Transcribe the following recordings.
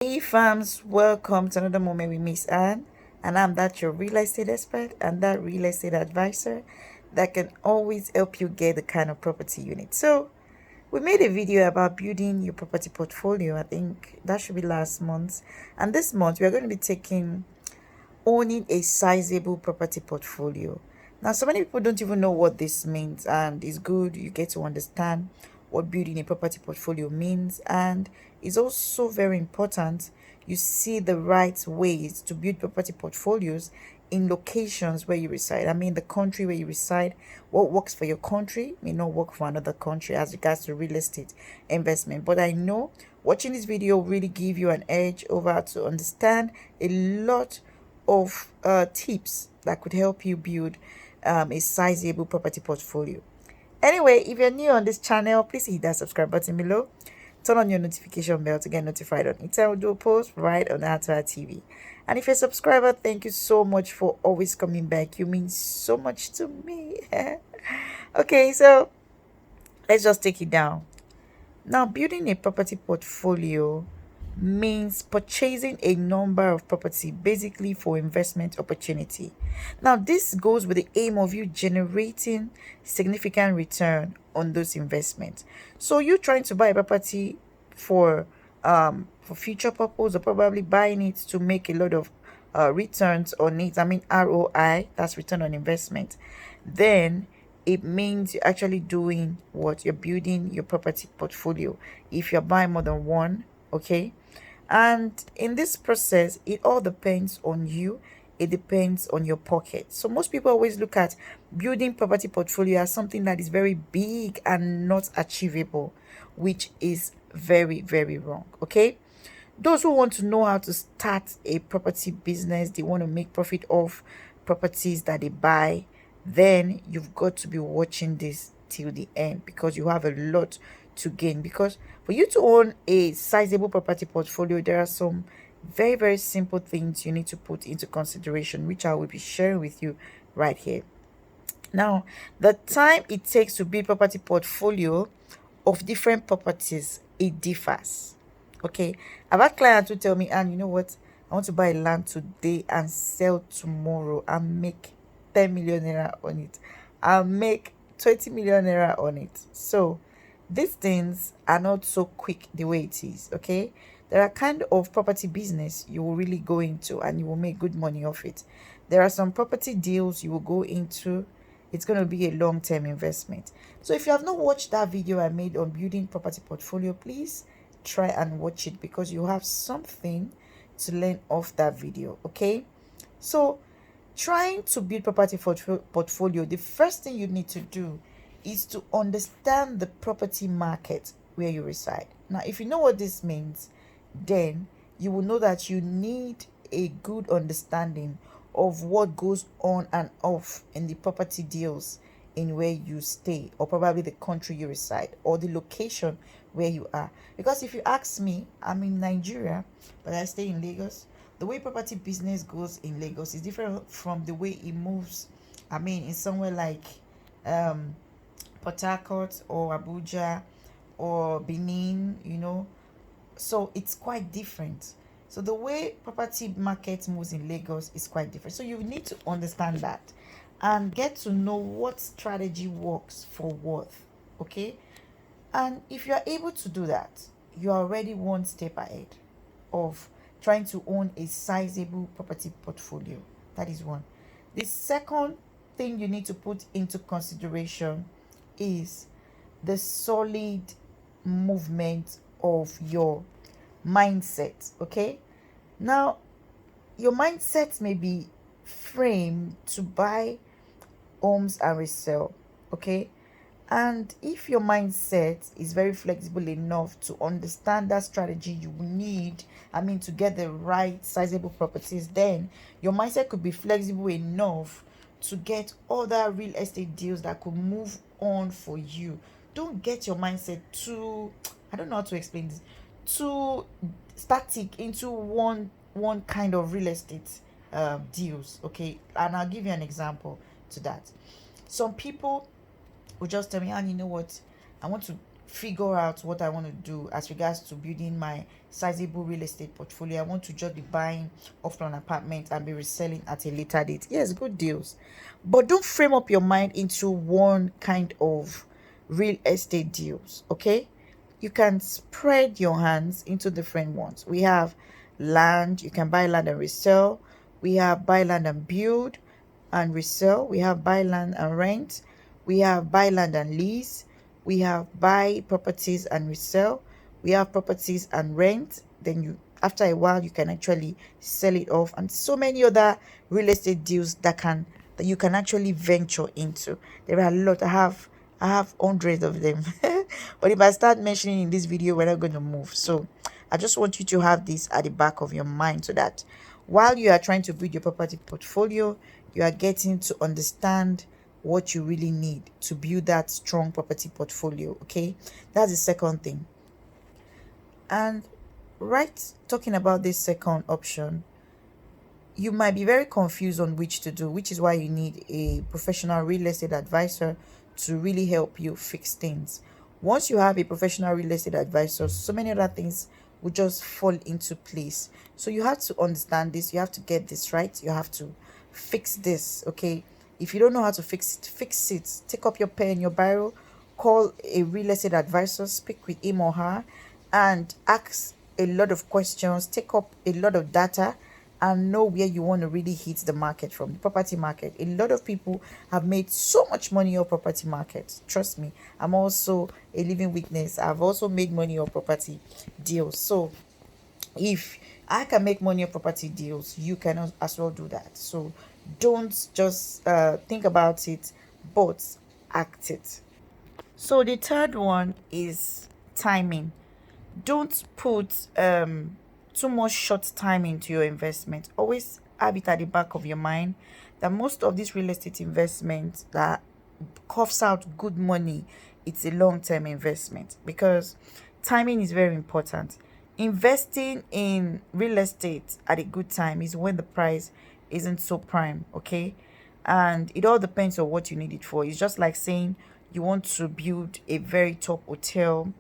Hey fams, welcome to another moment with Miss Anne, and I'm that your real estate expert and that real estate advisor that can always help you get the kind of property you need. So we made a video about building your property portfolio. I think that should be last month, and this month we are going to be taking owning a sizable property portfolio. Now, so many people don't even know what this means, and it's good you get to understand what building a property portfolio means. And it's also very important you see the right ways to build property portfolios in locations where you reside. I mean, the country where you reside. What works for your country may not work for another country as regards to real estate investment. But I know watching this video will really give you an edge over to understand a lot of tips that could help you build a sizable property portfolio. Anyway, if you're new on this channel, please hit that subscribe button below. Turn on your notification bell to get notified on each time we do a post right on Atwa TV. And if you're a subscriber, thank you so much for always coming back. You mean so much to me. Okay, so let's just take it down. Now, building a property portfolio means purchasing a number of property basically for investment opportunity. Now, this goes with the aim of you generating significant return on those investments. So you trying to buy a property for future purpose, or probably buying it to make a lot of returns on it. I mean ROI, that's return on investment. Then it means you're actually doing what you're building your property portfolio if you're buying more than one. Okay, and in this process it all depends on you, it depends on your pocket. So most people always look at building property portfolio as something that is very big and not achievable, which is very, very wrong. Okay, those who want to know how to start a property business, they want to make profit off properties that they buy, then you've got to be watching this till the end because you have a lot to gain. Because for you to own a sizable property portfolio, there are some very, very simple things you need to put into consideration, which I will be sharing with you right here. Now, the time it takes to build property portfolio of different properties, it differs. Okay, I've had clients who tell me, and you know what, I want to buy land today and sell tomorrow and make 10 million naira on it. I'll make 20 million naira on it. So these things are not so quick the way it is. Okay, there are kind of property business you will really go into and you will make good money off it. There are some property deals you will go into, it's going to be a long-term investment. So if you have not watched that video I made on building property portfolio, please try and watch it because you have something to learn off that video. Okay, so trying to build property portfolio, the first thing you need to do is to understand the property market where you reside. Now, if you know what this means, then you will know that you need a good understanding of what goes on and off in the property deals in where you stay, or probably the country you reside, or the location where you are. Because if you ask me, I'm in Nigeria but I stay in Lagos. The way property business goes in Lagos is different from the way it moves, I mean, in somewhere like Port Harcourt or Abuja or Benin, so it's quite different. So the way property market moves in Lagos is quite different. So you need to understand that and get to know what strategy works for what. Okay, and if you are able to do that, you are already one step ahead of trying to own a sizable property portfolio. That is one. The second thing you need to put into consideration is the solid movement of your mindset. Okay, now your mindset may be framed to buy homes and resell. Okay, and if your mindset is very flexible enough to understand that strategy you need, I mean, to get the right sizable properties, then your mindset could be flexible enough to get other real estate deals that could move on for you. Don't get your mindset too, I don't know how to explain this, too static into one kind of real estate deals. Okay, and I'll give you an example to that. Some people will just tell me, and you know what, I want to figure out what I want to do as regards to building my sizable real estate portfolio. I want to just be buying off-plan apartment and be reselling at a later date. Yes, good deals, but don't frame up your mind into one kind of real estate deals. Okay, you can spread your hands into different ones. We have land, you can buy land and resell. We have buy land and build and resell. We have buy land and rent. We have buy land and lease. We have buy properties and resell. We have properties and rent. Then you, after a while, you can actually sell it off, and so many other real estate deals that you can actually venture into. There are a lot. I have hundreds of them. But if I start mentioning in this video, we're not going to move. So I just want you to have this at the back of your mind, so that while you are trying to build your property portfolio, you are getting to understand what you really need to build that strong property portfolio. Okay, that's the second thing. And right, talking about this second option, you might be very confused on which to do, which is why you need a professional real estate advisor to really help you fix things. Once you have a professional real estate advisor, so many other things will just fall into place. So you have to understand this, you have to get this right, you have to fix this. Okay, if you don't know how to fix it. Take up your pen, your biro, call a real estate advisor, speak with him or her, and ask a lot of questions, take up a lot of data, and know where you want to really hit the market from, the property market. A lot of people have made so much money on property markets. Trust me, I'm also a living witness. I've also made money on property deals. So if I can make money on property deals, you can as well do that. So don't just think about it, but act it. So the third one is timing. Don't put too much short time into your investment. Always have it at the back of your mind that most of these real estate investments that coughs out good money, it's a long-term investment, because timing is very important. Investing in real estate at a good time is when the price isn't so prime. Okay, and it all depends on what you need it for. It's just like saying you want to build a very top hotel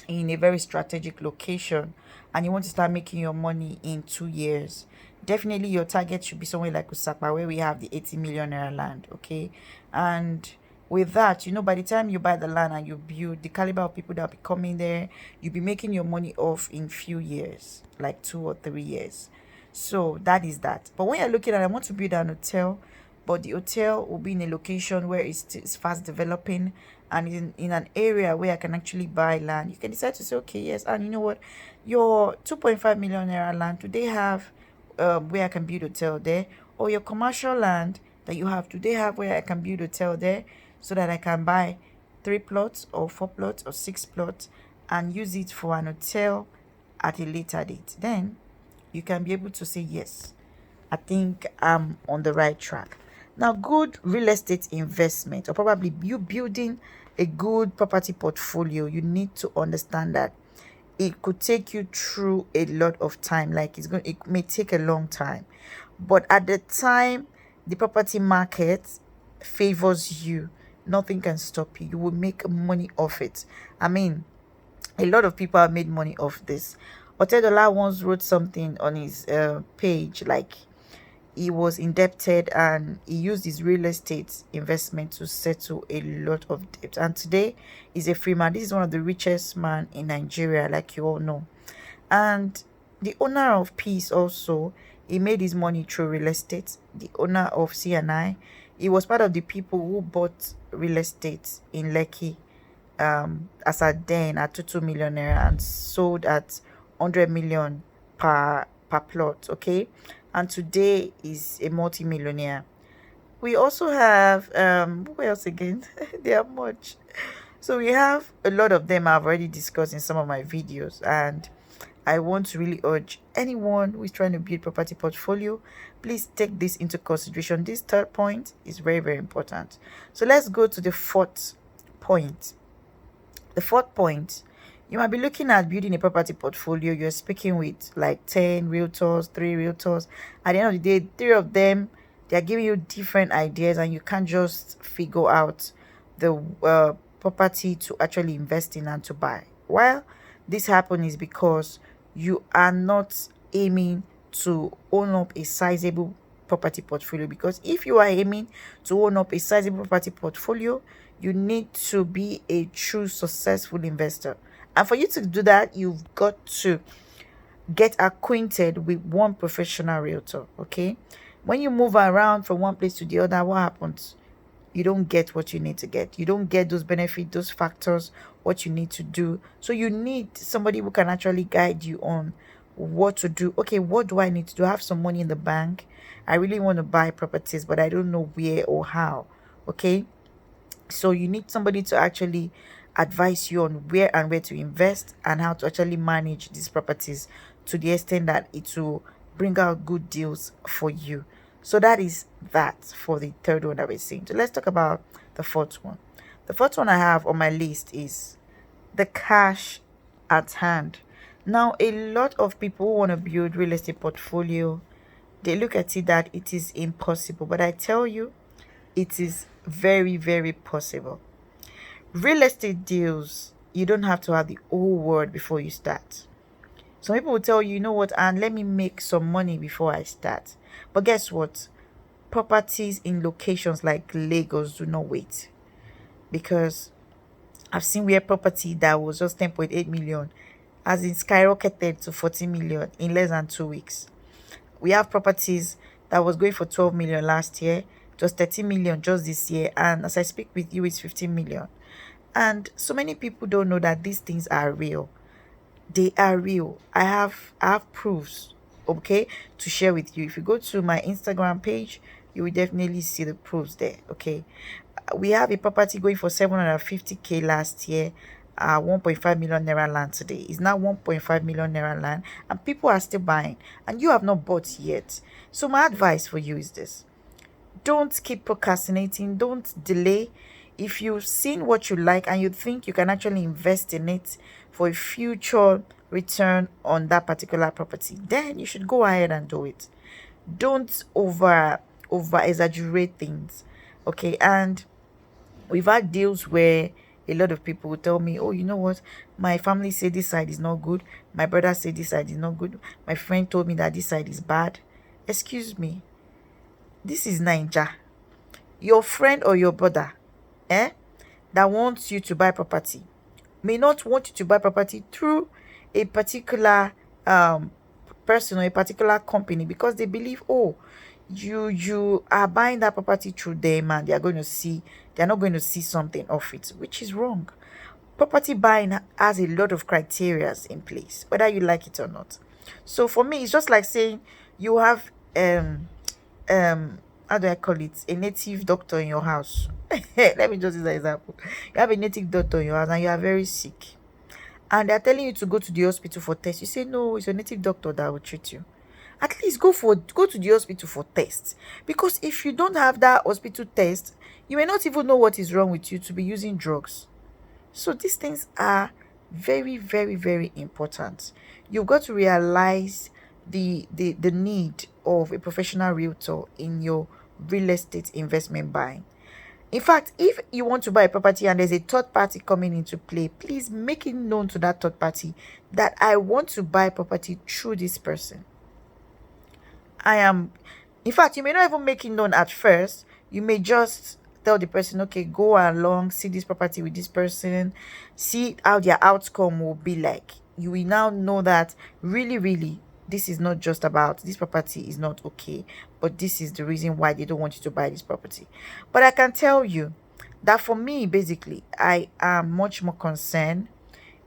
in a very strategic location, and you want to start making your money in 2 years. Definitely your target should be somewhere like Usapa, where we have the 80 million naira land. Okay, and with that, by the time you buy the land and you build, the caliber of people that will be coming there, you'll be making your money off in few years, like 2 or 3 years. So that is that. But when you're looking at, I want to build an hotel, but the hotel will be in a location where it's fast developing, and in an area where I can actually buy land. You can decide to say, okay, yes, and you know what, your 2.5 million naira land, do they have where I can build hotel there? Or your commercial land that you have, do they have where I can build hotel there, so that I can buy 3 plots or 4 plots or 6 plots and use it for an hotel at a later date? Then you can be able to say, yes, I think I'm on the right track. Now, good real estate investment, or probably you building a good property portfolio, you need to understand that it could take you through a lot of time. Like it may take a long time, but at the time the property market favors you, nothing can stop you. You will make money off it. I mean, a lot of people have made money off this. Otedola once wrote something on his page, like he was indebted and he used his real estate investment to settle a lot of debt, and today he's a free man. This is one of the richest man in Nigeria, like you all know. And the owner of Peace also, he made his money through real estate. The owner of CNI, he was part of the people who bought real estate in Lekki as at then at 2 million naira and sold at 100 million per plot. Okay, and today is a multi-millionaire. We also have who else again? There are much. So we have a lot of them I've already discussed in some of my videos, and I want to really urge anyone who is trying to build property portfolio, please take this into consideration. This third point is very, very important. So let's go to the fourth point. The fourth point, you might be looking at building a property portfolio. You're speaking with like 10 realtors, 3 realtors. At the end of the day, 3 of them, they're giving you different ideas, and you can't just figure out the property to actually invest in and to buy. Well, this happen is because you are not aiming to own up a sizable property portfolio. Because if you are aiming to own up a sizable property portfolio, you need to be a true successful investor. And for you to do that, you've got to get acquainted with one professional realtor. Okay, when you move around from one place to the other, what happens? You don't get what you need to get. You don't get those benefits, those factors, what you need to do. So you need somebody who can actually guide you on what to do. Okay, what do I need to do? I have some money in the bank. I really want to buy properties, but I don't know where or how. Okay, so you need somebody to actually advise you on where to invest and how to actually manage these properties to the extent that it will bring out good deals for you. So that is that for the third one that we're seeing. So let's talk about the fourth one. The fourth one I have on my list is the cash at hand. Now, a lot of people who want to build real estate portfolio, they look at it that it is impossible, but I tell you, it is very, very possible. Real estate deals, you don't have to have the whole world before you start. Some people will tell you, you know what, and let me make some money before I start. But guess what? Properties in locations like Lagos do not wait, because I've seen where property that was just 10.8 million has been skyrocketed to 14 million in less than 2 weeks. We have properties that was going for 12 million last year, just 13 million just this year, and as I speak with you, it's 15 million. And so many people don't know that these things are real. They are real. I have proofs, okay, to share with you. If you go to my Instagram page, you will definitely see the proofs there. Okay, we have a property going for 750k last year. 1.5 million naira land today is now 1.5 million naira land, and people are still buying, and you have not bought yet. So my advice for you is this: don't keep procrastinating, don't delay. If you've seen what you like and you think you can actually invest in it for a future return on that particular property, then you should go ahead and do it. Don't over exaggerate things. Okay, and we've had deals where a lot of people will tell me, oh, you know what, my family say this side is not good, my brother say this side is not good, my friend told me that this side is bad. Excuse me, this is Ninja. Your friend or your brother that wants you to buy property may not want you to buy property through a particular person or a particular company, because they believe, oh, you are buying that property through them and they're not going to see something of it, which is wrong. Property buying has a lot of criterias in place, whether you like it or not. So for me, it's just like saying you have how do I call it, a native doctor in your house. Let me just use an example. You have a native doctor in your house and you are very sick, and they're telling you to go to the hospital for tests. You say no, it's a native doctor that will treat you. At least go to the hospital for tests, because if you don't have that hospital test, you may not even know what is wrong with you to be using drugs. So these things are very, very, very important. You've got to realize the need of a professional realtor in your real estate investment buying. In fact, if you want to buy a property and there's a third party coming into play, please make it known to that third party that I want to buy property through this person. In fact, you may not even make it known at first. You may just tell the person, okay, go along, see this property with this person, see how their outcome will be like. You will now know that really, really, this is not just about this property is not okay, but this is the reason why they don't want you to buy this property. But I can tell you that for me, basically, I am much more concerned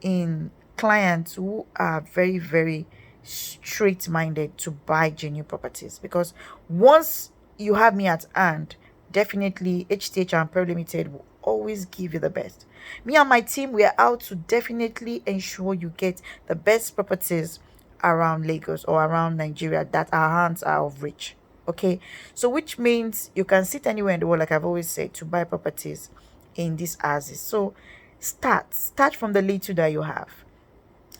in clients who are very, very straight minded to buy genuine properties, because once you have me at hand, definitely HTH and Pearl Limited will always give you the best. Me and my team, we are out to definitely ensure you get the best properties around Lagos or around Nigeria that our hands are of reach. Okay, so which means you can sit anywhere in the world, like I've always said, to buy properties in these houses. So start from the little that you have.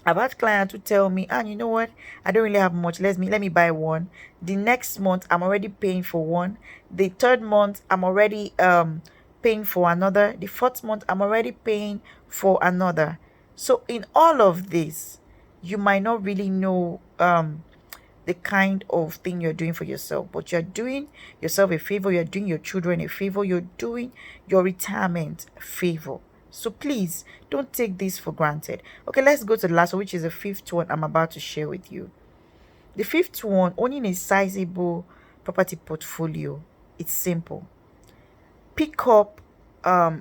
I've had clients who tell me, and you know what, I don't really have much, let me buy one. The next month I'm already paying for one. The third month I'm already paying for another. The fourth month, I'm already paying for another. So in all of this, you might not really know the kind of thing you're doing for yourself, but you're doing yourself a favor, you're doing your children a favor, you're doing your retirement a favor. So please don't take this for granted. Okay, let's go to the last one, which is the fifth one I'm about to share with you. The fifth one, owning a sizable property portfolio. It's simple. Pick up,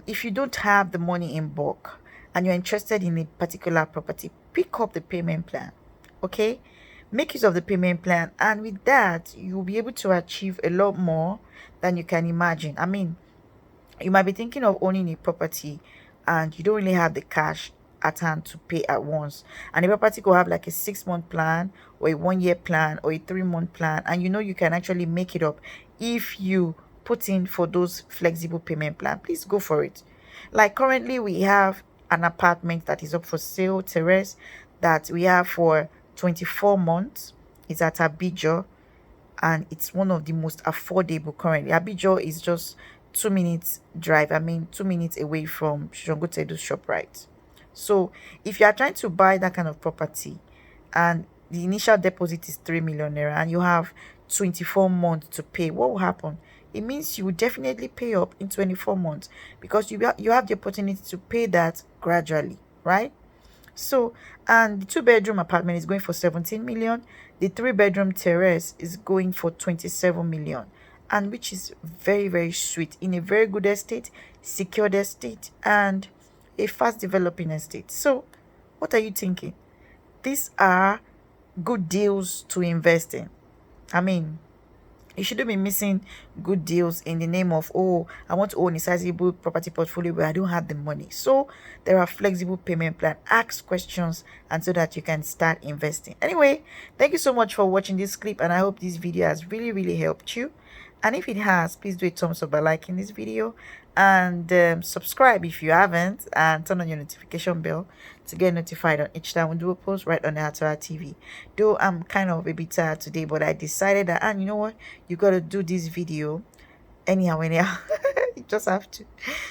if you don't have the money in bulk and you're interested in a particular property, pick up the payment plan. Okay, make use of the payment plan, and with that you'll be able to achieve a lot more than you can imagine. I mean, you might be thinking of owning a property and you don't really have the cash at hand to pay at once, and the property could have like a 6-month plan or a 1-year plan or a 3-month plan, and you know you can actually make it up if you put in for those flexible payment plan. Please go for it. Like currently we have an apartment that is up for sale, terrace, that we have for 24 months. It's at Abidjan, and it's one of the most affordable currently. Abidjan is just 2 minutes drive. I mean, 2 minutes away from Shongotedu ShopRite. So if you are trying to buy that kind of property and the initial deposit is 3 million naira and you have 24 months to pay, what will happen? It means you will definitely pay up in 24 months, because you have the opportunity to pay that gradually, right? So, and the 2-bedroom apartment is going for 17 million. The 3-bedroom terrace is going for 27 million. And which is very, very sweet, in a very good estate, secured estate, and a fast developing estate. So, what are you thinking? These are good deals to invest in. I mean, you shouldn't be missing good deals in the name of, oh, I want to own a sizable property portfolio where I don't have the money. So there are flexible payment plan. Ask questions, and so that you can start investing. Anyway, thank you so much for watching this clip, and I hope this video has really, really helped you. And if it has, please do a thumbs up by liking this video, and subscribe if you haven't, and turn on your notification bell to get notified on each time we do a post right on the Atara TV. Though I'm kind of a bit tired today, but I decided that, and you know what, you got to do this video anyhow. You just have to.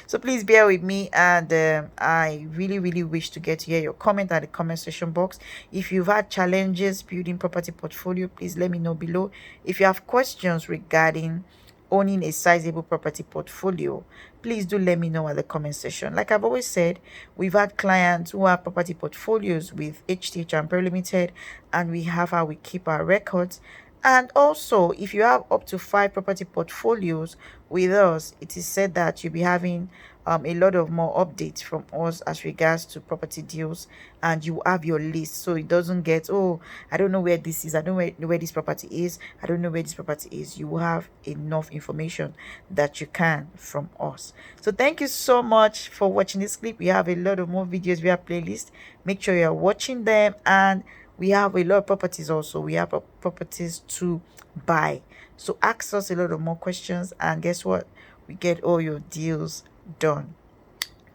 So please bear with me, and I really, really wish to get to hear your comment at the comment section box. If you've had challenges building property portfolio, please let me know below. If you have questions regarding owning a sizable property portfolio, please do let me know at the comment section. Like I've always said, we've had clients who have property portfolios with HTH and Limited, and we have how we keep our records. And also, if you have up to 5 property portfolios with us, it is said that you'll be having a lot of more updates from us as regards to property deals, and you have your list, so it doesn't get, oh, I don't know where this is, I don't know where this property is, I don't know where this property is. You will have enough information that you can from us. So thank you so much for watching this clip. We have a lot of more videos via playlist. Make sure you're watching them, and we have a lot of properties also. We have properties to buy. So ask us a lot of more questions, and guess what? We get all your deals done.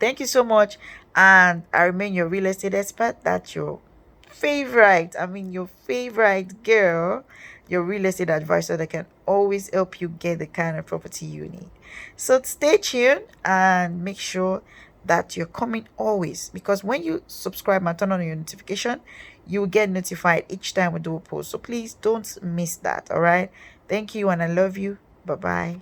Thank you so much, and I remain your real estate expert. That's your favorite, your favorite girl, your real estate advisor that can always help you get the kind of property you need. So stay tuned and make sure that you're coming always, because when you subscribe and turn on your notification, you will get notified each time we do a post. So please don't miss that. All right, thank you, and I love you. Bye bye.